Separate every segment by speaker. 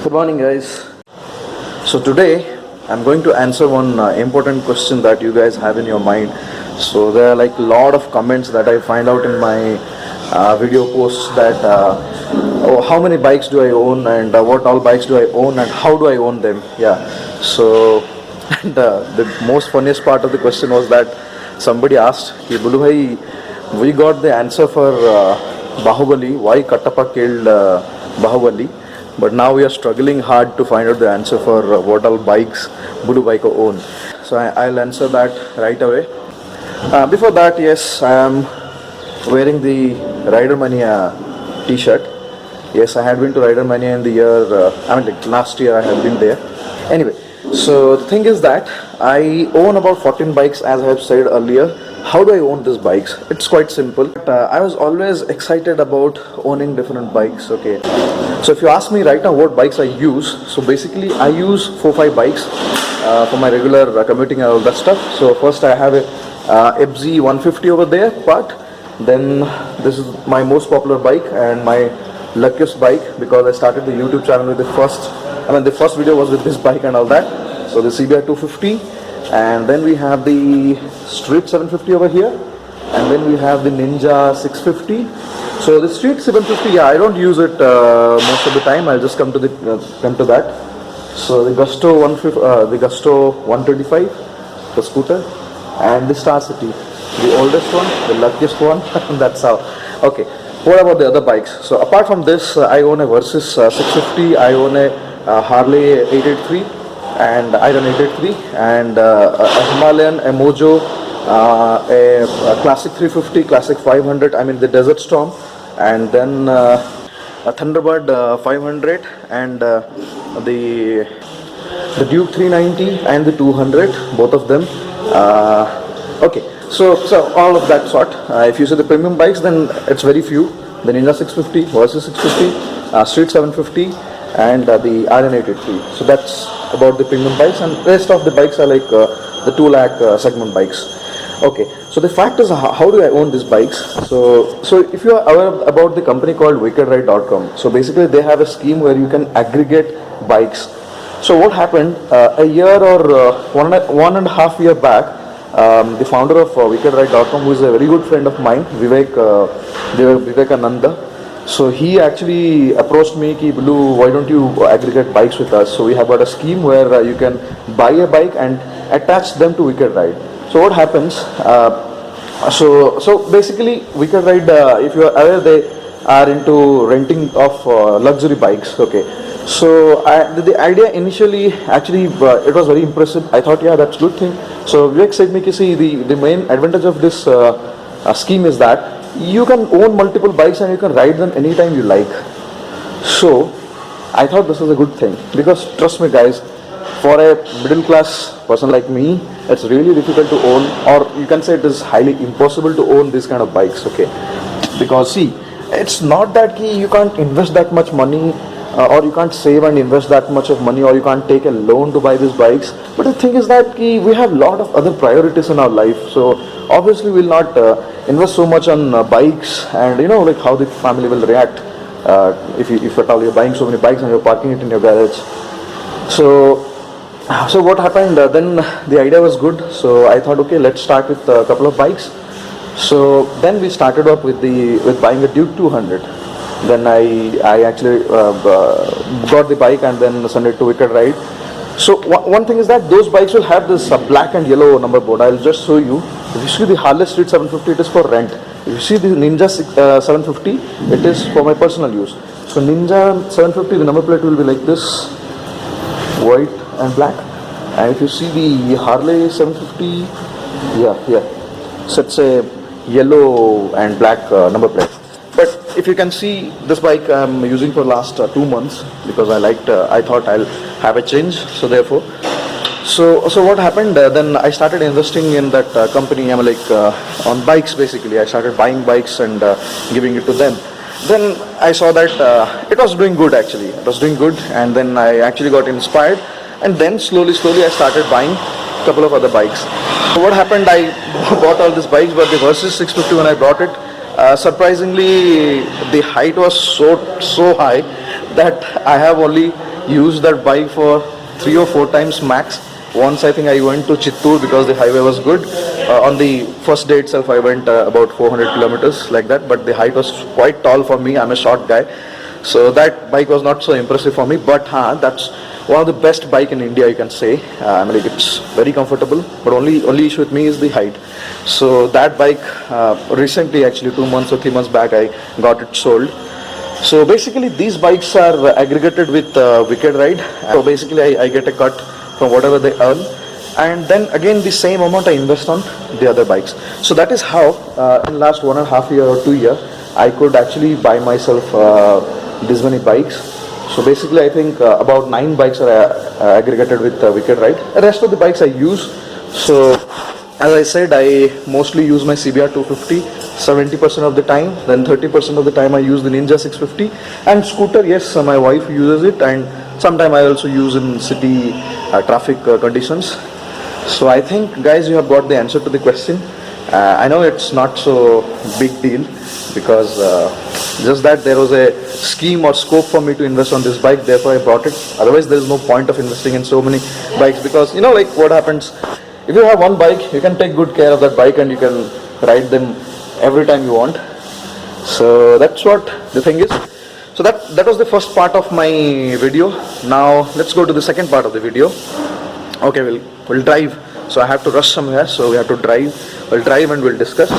Speaker 1: Good morning, guys. So today I'm going to answer one important question that you guys have in your mind. So there are like a lot of comments that I find out in my video posts that oh, how many bikes do I own, and what all bikes do I own, and how do I own them? Yeah. So and the most funniest part of the question was that somebody asked, "Ki Bulu bhai, we got the answer for Bahubali. Why Kattappa killed Bahubali? But now we are struggling hard to find out the answer for what all bikes Bulu Bike own." So I'll answer that right away. Before that, yes, I am wearing the Rider Mania t-shirt. Yes, I had been to Rider Mania in the year, like last year I had been there. Anyway, so the thing is that I own about 14 bikes, as I have said earlier. How do I own these bikes? It's quite simple. I was always excited about owning different bikes. Okay, so if you ask me right now what bikes I use, so basically I use 4-5 bikes for my regular commuting and all that stuff. So first I have a FZ 150 over there, but then this is my most popular bike and my luckiest bike, because I started the YouTube channel with the first video was with this bike and all that. So the CBR 250, and then we have the Street 750 over here, and then we have the Ninja 650. So the Street 750, yeah, I don't use it most of the time. I'll just come to that. So the Gusto 125, the scooter, and the Star City, the oldest one, the luckiest one. That's how. Okay, what about the other bikes? So apart from this, I own a Versys 650, I own a Harley 883 and Iron 883, and a Himalayan, a Mojo, a Classic 350, Classic 500, I mean the Desert Storm, and then a Thunderbird 500, and the Duke 390 and the 200, both of them. Okay, so all of that sort. If you see the premium bikes, then it's very few. The Ninja 650, Versys 650, Street 750, and the Iron 883. So that's about the premium bikes, and rest of the bikes are like the 2 lakh segment bikes. Okay, so the fact is, how do I own these bikes? So if you are aware about the company called wickedride.com, so basically they have a scheme where you can aggregate bikes. So what happened a year or 1.5 year back, the founder of wickedride.com, who is a very good friend of mine, Vivekananda, so he actually approached me, ki Bulu, why don't you aggregate bikes with us? So we have got a scheme where you can buy a bike and attach them to Wicked Ride. So what happens? So basically, Wicked Ride, if you are aware, they are into renting of luxury bikes. Okay. So the idea initially, actually, it was very impressive. I thought, yeah, that's a good thing. So Vivek said me, see, the main advantage of this scheme is that you can own multiple bikes and you can ride them anytime you like. So I thought this was a good thing, because trust me guys, for a middle class person like me, it's really difficult to own, or you can say it is highly impossible to own this kind of bikes. Okay, because see, it's not that you can't invest that much money, or you can't save and invest that much of money, or you can't take a loan to buy these bikes. But the thing is that we have a lot of other priorities in our life. So obviously we'll not invest so much on bikes, and like how the family will react if at all you're buying so many bikes and you're parking it in your garage. So what happened, then the idea was good, so I thought, okay, let's start with a couple of bikes. So then we started up with buying a Duke 200. Then I actually got the bike and then sent it to Wicked Ride. So one thing is that those bikes will have this black and yellow number board. I'll just show you. If you see the Harley Street 750, it is for rent. If you see the Ninja 750, it is for my personal use. So Ninja 750, the number plate will be like this, white and black. And if you see the Harley 750, so it's a yellow and black number plate. But if you can see, this bike I'm using for last 2 months, because I thought I'll have a change. So therefore, so what happened, then I started investing in that company. I'm like on bikes basically. I started buying bikes and giving it to them. Then I saw that it was doing good actually. It was doing good, and then I actually got inspired, and then slowly I started buying a couple of other bikes. So what happened, I bought all these bikes, but the Versys 650, when I brought it, surprisingly the height was so high that I have only used that bike for 3 or 4 times max. Once I think I went to Chittoor because the highway was good. On the first day itself I went about 400 kilometers like that, but the height was quite tall for me. I'm a short guy, so that bike was not so impressive for me. But that's one of the best bike in India, you can say. I mean, like, it's very comfortable, but only issue with me is the height. So that bike recently, actually 2 months or 3 months back, I got it sold. So basically these bikes are aggregated with Wicked Ride. So basically I get a cut from whatever they earn, and then again the same amount I invest on the other bikes. So that is how in last 1.5 year or 2 year I could actually buy myself this many bikes. So basically I think about 9 bikes are aggregated with Wicked Ride. The rest of the bikes I use. So as I said, I mostly use my CBR 250 70% of the time, then 30% of the time I use the Ninja 650, and scooter, yes, my wife uses it, and sometimes I also use in city traffic conditions. So I think, guys, you have got the answer to the question. I know it's not so big deal, because just that there was a scheme or scope for me to invest on this bike, therefore I bought it. Otherwise there is no point of investing in so many bikes, because like what happens, if you have one bike, you can take good care of that bike and you can ride them every time you want. So that's what the thing is. So that was the first part of my video. Now let's go to the second part of the video. Okay, we'll drive. So I have to rush somewhere, so we have to drive. We'll drive and we'll discuss.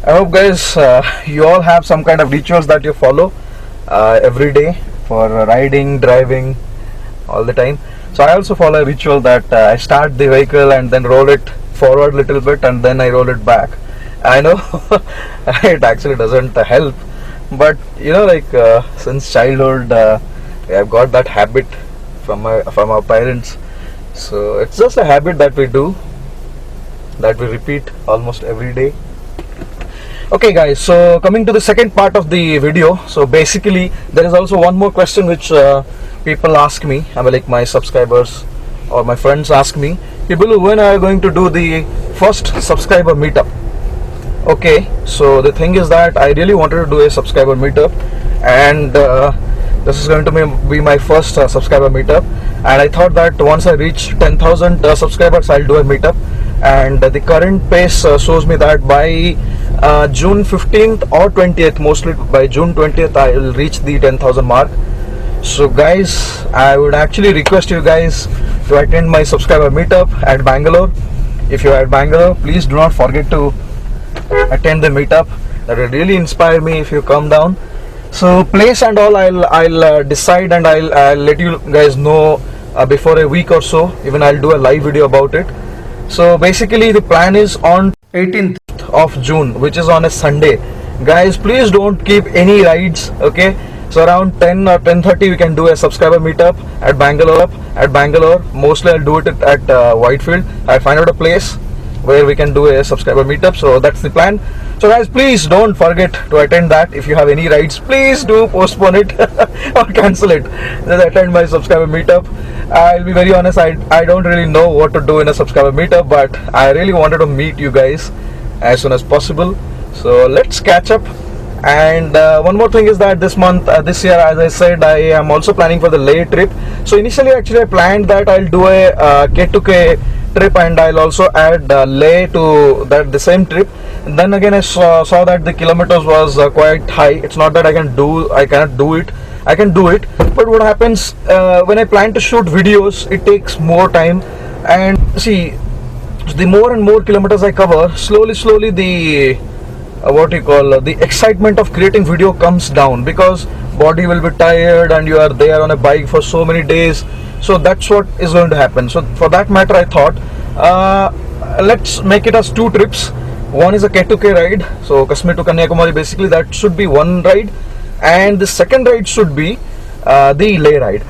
Speaker 1: I hope, guys, you all have some kind of rituals that you follow every day for riding, driving, all the time. So I also follow a ritual that I start the vehicle and then roll it forward a little bit and then I roll it back. I know it actually doesn't help, but since childhood I've got that habit from our parents. So it's just a habit that we do, that we repeat almost every day. Okay, guys, so coming to the second part of the video. So basically there is also one more question which people ask me. I mean, like, my subscribers or my friends ask me, people, when are you going to do the first subscriber meetup? Okay, so the thing is that I really wanted to do a subscriber meetup, and this is going to be my first subscriber meetup, and I thought that once I reach 10,000 subscribers I'll do a meetup. And the current pace shows me that by June 15th or 20th, mostly by June 20th, I will reach the 10,000 mark. So guys, I would actually request you guys to attend my subscriber meetup at Bangalore. If you are at Bangalore, please do not forget to attend the meetup. That will really inspire me if you come down. So place and all I'll decide, and I'll let you guys know before a week or so. Even I'll do a live video about it. So basically the plan is on 18th of June, which is on a Sunday. Guys, please don't keep any rides, okay? So around 10 or 10:30 we can do a subscriber meetup at Bangalore. Mostly I'll do it at Whitefield. I'll find out a place where we can do a subscriber meetup. So that's the plan. So guys, please don't forget to attend that. If you have any rides, please do postpone it or cancel it. Just attend my subscriber meetup. I'll be very honest, I don't really know what to do in a subscriber meetup, but I really wanted to meet you guys as soon as possible. So let's catch up. And one more thing is that this year, as I said, I am also planning for the Leh trip. So initially actually I planned that I'll do a K2K trip, and I'll also add Leh to the same trip. And then again I saw that the kilometers was quite high. It's not that I cannot do it. I can do it, but what happens when I plan to shoot videos, it takes more time. And see, the more and more kilometers I cover, slowly the the excitement of creating video comes down, because body will be tired and you are there on a bike for so many days. So that's what is going to happen. So for that matter, I thought let's make it as 2 trips. One is a K2K ride, so Kashmir to Kanyakumari, basically that should be one ride, and the second ride should be the Leh ride.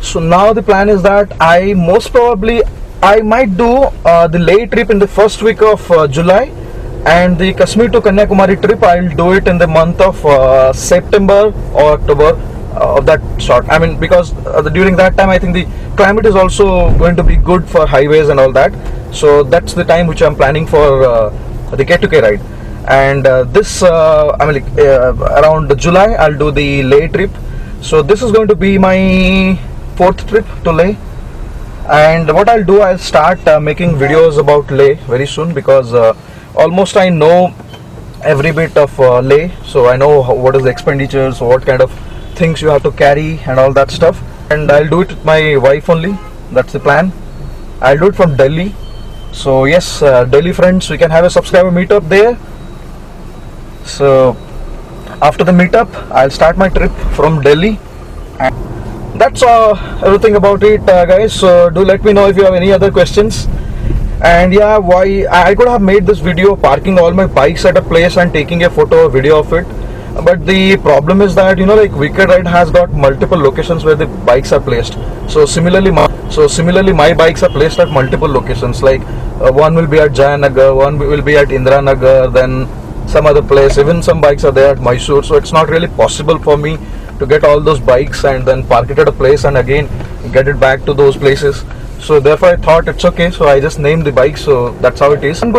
Speaker 1: So now the plan is that I might do the Leh trip in the first week of July, and the Kashmir to Kanyakumari trip I'll do it in the month of September or October of that sort. I mean, because during that time I think the climate is also going to be good for highways and all that. So that's the time which I'm planning for the K2K ride. And around July I'll do the Leh trip. So this is going to be my fourth trip to Leh. And what I'll do, I'll start making videos about Leh very soon, because almost I know every bit of Leh. So I know what is the expenditure, so what kind of things you have to carry and all that stuff. And I'll do it with my wife only. That's the plan. I'll do it from Delhi. So yes, Delhi friends, we can have a subscriber meetup there. So after the meetup, I'll start my trip from Delhi. And that's everything about it, guys. So do let me know if you have any other questions. And yeah, why I could have made this video parking all my bikes at a place and taking a photo or video of it, but the problem is that, you know, like Wicked Ride has got multiple locations where the bikes are placed. So similarly my bikes are placed at multiple locations. Like one will be at Jayanagar, one will be at Indiranagar, then some other place. Even some bikes are there at Mysore. So it's not really possible for me to get all those bikes and then park it at a place and again get it back to those places. So therefore I thought it's okay, so I just named the bike. So that's how it is. One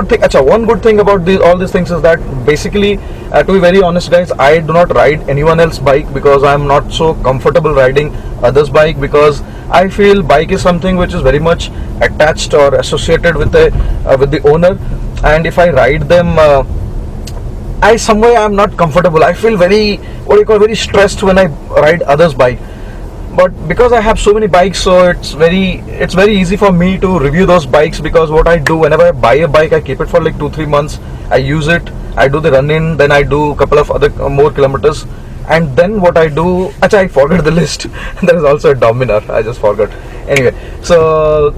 Speaker 1: good thing about all these things is that basically, to be very honest guys, I do not ride anyone else's bike because I'm not so comfortable riding others' bike, because I feel bike is something which is very much attached or associated with the owner, and if I ride them, I'm not comfortable. I feel very stressed when I ride others' bike. But because I have so many bikes, so it's very easy for me to review those bikes, because what I do, whenever I buy a bike, I keep it for like 2-3 months. I use it, I do the run-in, then I do a couple of other more kilometers, and then what I do, I forgot the list. There is also a Dominar, I just forgot. Anyway, so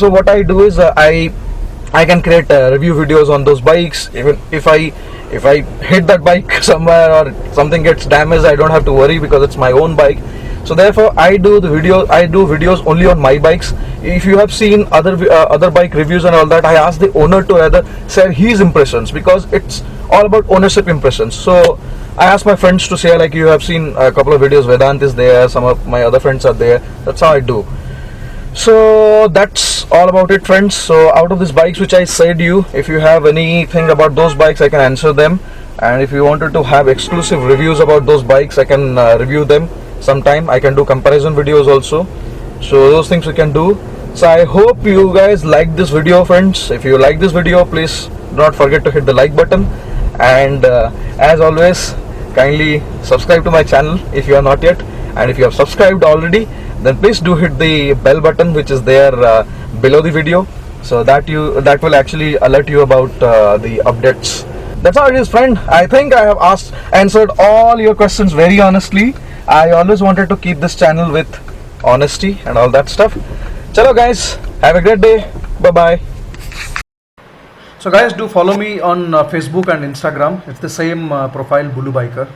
Speaker 1: what I do is I can create review videos on those bikes. Even if I hit that bike somewhere or something gets damaged, I don't have to worry because it's my own bike. So therefore I do videos only on my bikes. If you have seen other bike reviews and all that, I ask the owner to either share his impressions, because it's all about ownership impressions. So I ask my friends to share, like you have seen a couple of videos, Vedant is there, some of my other friends are there. That's how I do. So that's all about it, friends. So out of these bikes which I said you, if you have anything about those bikes, I can answer them. And if you wanted to have exclusive reviews about those bikes, I can review them sometime. I can do comparison videos also. So those things we can do. So I hope you guys like this video, friends. If you like this video, please do not forget to hit the like button. And as always, kindly subscribe to my channel if you are not yet. And if you have subscribed already, then please do hit the bell button which is there below the video, so that will actually alert you about the updates. That's how it is, friend. I think I have answered all your questions very honestly. I always wanted to keep this channel with honesty and all that stuff. Chalo guys, have a great day. Bye bye. So guys, do follow me on Facebook and Instagram. It's the same profile, Bulu Biker.